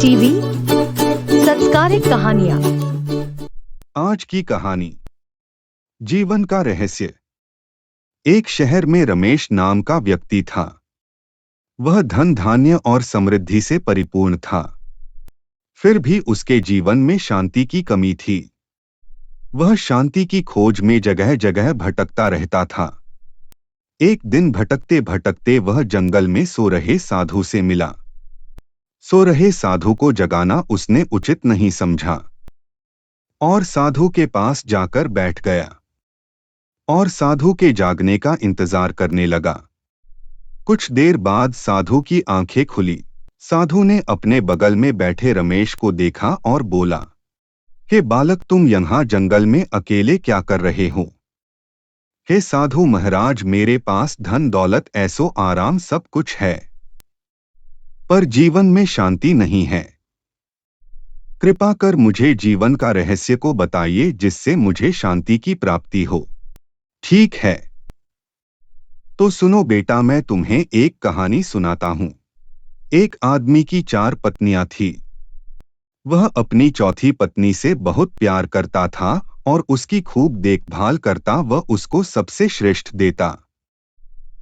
TV संस्कारिक कहानियाँ। आज की कहानी जीवन का रहस्य। एक शहर में रमेश नाम का व्यक्ति था। वह धन धान्य और समृद्धि से परिपूर्ण था। फिर भी उसके जीवन में शांति की कमी थी। वह शांति की खोज में जगह जगह भटकता रहता था। एक दिन भटकते भटकते वह जंगल में सो रहे साधु से मिला। सो रहे साधु को जगाना उसने उचित नहीं समझा और साधु के पास जाकर बैठ गया और साधु के जागने का इंतजार करने लगा। कुछ देर बाद साधु की आंखें खुली। साधु ने अपने बगल में बैठे रमेश को देखा और बोला, हे बालक, तुम यहाँ जंगल में अकेले क्या कर रहे हो? हे साधु महाराज, मेरे पास धन दौलत ऐसो आराम सब कुछ है, पर जीवन में शांति नहीं है। कृपा कर मुझे जीवन का रहस्य को बताइए जिससे मुझे शांति की प्राप्ति हो। ठीक है, तो सुनो बेटा, मैं तुम्हें एक कहानी सुनाता हूं। एक आदमी की 4 पत्नियां थी। वह अपनी चौथी पत्नी से बहुत प्यार करता था और उसकी खूब देखभाल करता व उसको सबसे श्रेष्ठ देता।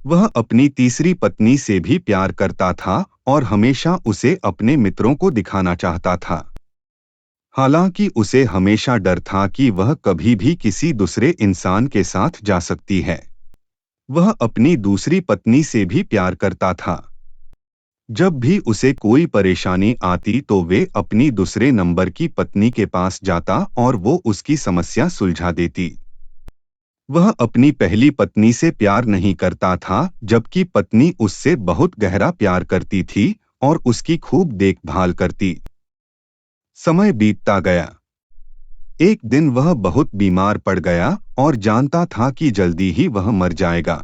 वह अपनी तीसरी पत्नी से भी प्यार करता था और हमेशा उसे अपने मित्रों को दिखाना चाहता था। हालांकि उसे हमेशा डर था कि वह कभी भी किसी दूसरे इंसान के साथ जा सकती है। वह अपनी दूसरी पत्नी से भी प्यार करता था। जब भी उसे कोई परेशानी आती तो वे अपनी दूसरे नंबर की पत्नी के पास जाता और वो उसकी समस्या सुलझा देती। वह अपनी पहली पत्नी से प्यार नहीं करता था, जबकि पत्नी उससे बहुत गहरा प्यार करती थी और उसकी खूब देखभाल करती। समय बीतता गया। एक दिन वह बहुत बीमार पड़ गया और जानता था कि जल्दी ही वह मर जाएगा।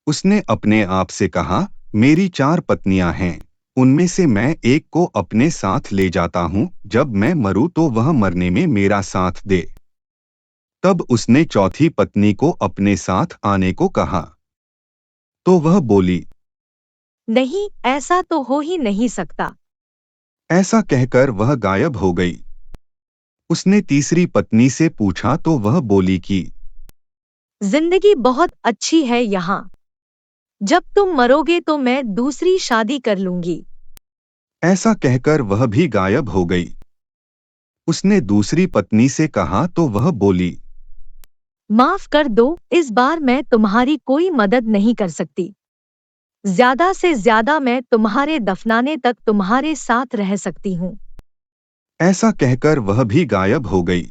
उसने अपने आप से कहा, मेरी 4 पत्नियां हैं, उनमें से मैं एक को अपने साथ ले जाता हूं। जब मैं मरूं तो वह मरने में मेरा साथ दे। तब उसने चौथी पत्नी को अपने साथ आने को कहा, तो वह बोली, नहीं, ऐसा तो हो ही नहीं सकता। ऐसा कहकर वह गायब हो गई। उसने तीसरी पत्नी से पूछा तो वह बोली कि जिंदगी बहुत अच्छी है यहाँ। जब तुम मरोगे तो मैं दूसरी शादी कर लूंगी। ऐसा कहकर वह भी गायब हो गई। उसने दूसरी पत्नी से कहा तो वह बोली, माफ कर दो, इस बार मैं तुम्हारी कोई मदद नहीं कर सकती। ज्यादा से ज्यादा मैं तुम्हारे दफनाने तक तुम्हारे साथ रह सकती हूँ। ऐसा कहकर वह भी गायब हो गई।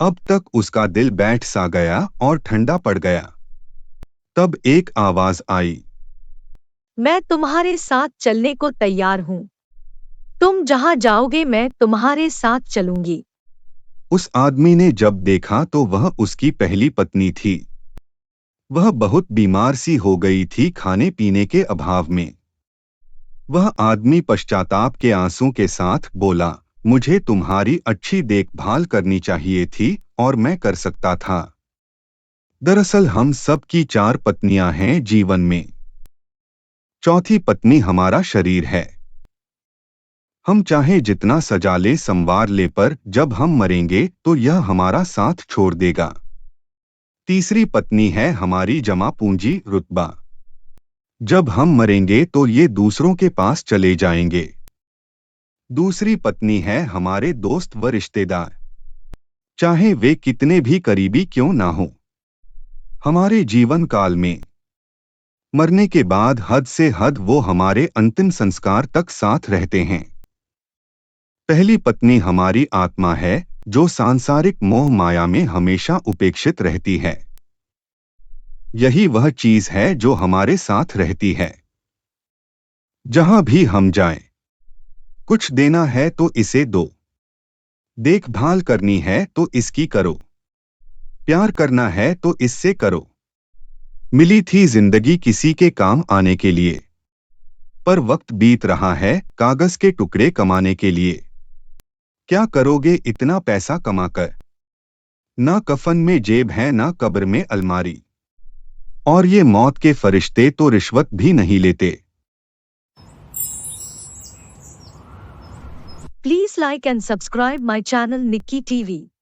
अब तक उसका दिल बैठ सा गया और ठंडा पड़ गया। तब एक आवाज आई, मैं तुम्हारे साथ चलने को तैयार हूँ। तुम जहाँ जाओगे मैं तुम्हारे साथ चलूंगी। उस आदमी ने जब देखा तो वह उसकी पहली पत्नी थी। वह बहुत बीमार सी हो गई थी, खाने पीने के अभाव में। वह आदमी पश्चाताप के आंसू के साथ बोला, मुझे तुम्हारी अच्छी देखभाल करनी चाहिए थी और मैं कर सकता था। दरअसल हम सब की 4 पत्नियां हैं जीवन में। चौथी पत्नी हमारा शरीर है। हम चाहे जितना सजा ले संवार ले, पर जब हम मरेंगे तो यह हमारा साथ छोड़ देगा। तीसरी पत्नी है हमारी जमा पूंजी रुतबा। जब हम मरेंगे तो ये दूसरों के पास चले जाएंगे। दूसरी पत्नी है हमारे दोस्त व रिश्तेदार, चाहे वे कितने भी करीबी क्यों ना हो। हमारे जीवन काल में मरने के बाद हद से हद वो हमारे अंतिम संस्कार तक साथ रहते हैं। पहली पत्नी हमारी आत्मा है, जो सांसारिक मोह माया में हमेशा उपेक्षित रहती है। यही वह चीज है जो हमारे साथ रहती है। जहां भी हम जाएं, कुछ देना है तो इसे दो, देखभाल करनी है तो इसकी करो, प्यार करना है तो इससे करो। मिली थी जिंदगी किसी के काम आने के लिए, पर वक्त बीत रहा है कागज के टुकड़े कमाने के लिए। क्या करोगे इतना पैसा कमाकर? ना कफन में जेब है ना कब्र में अलमारी, और ये मौत के फरिश्ते तो रिश्वत भी नहीं लेते। Please like and subscribe my channel Nikki TV.